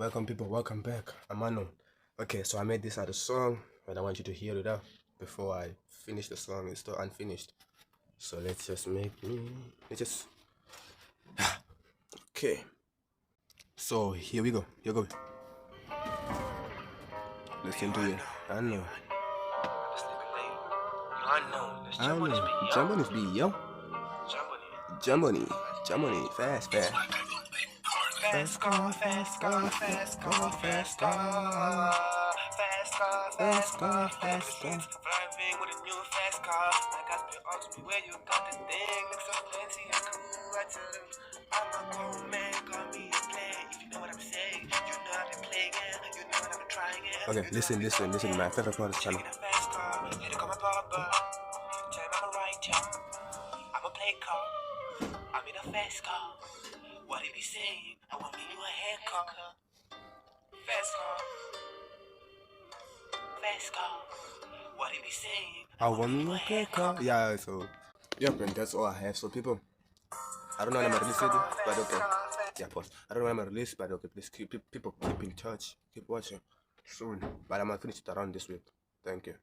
Welcome people, welcome back. I'm Unknown. Okay, so I made this other song and I want you to hear it out before I finish the song. It's still unfinished. So let's just okay. So here we go. Here we go. Listen to it. I know. Jump on this beat, yo. Jump on it. Fast. Fast car. Driving with a new fast car. My guys been asking me where you got the thing. Looks so fancy and cool. I tell them I'm a grown man. Call me a play. If you know what I'm saying, you know I've been playing it. You know what I'm trying it. Okay, listen. My favorite part is channel. Here to come my papa. Tell him I'm a writer. I'm a play car. I'm in a fast car. What he be saying? I want me a haircut. Fast car. What he be saying? I want me a haircut. Yeah, so yep, and that's all I have. So people, I don't know when I'm release it, but okay. Yeah, pause. I don't know when I'm release, but okay. Please keep in touch. Keep watching soon. But I'm gonna finish it around this week. Thank you.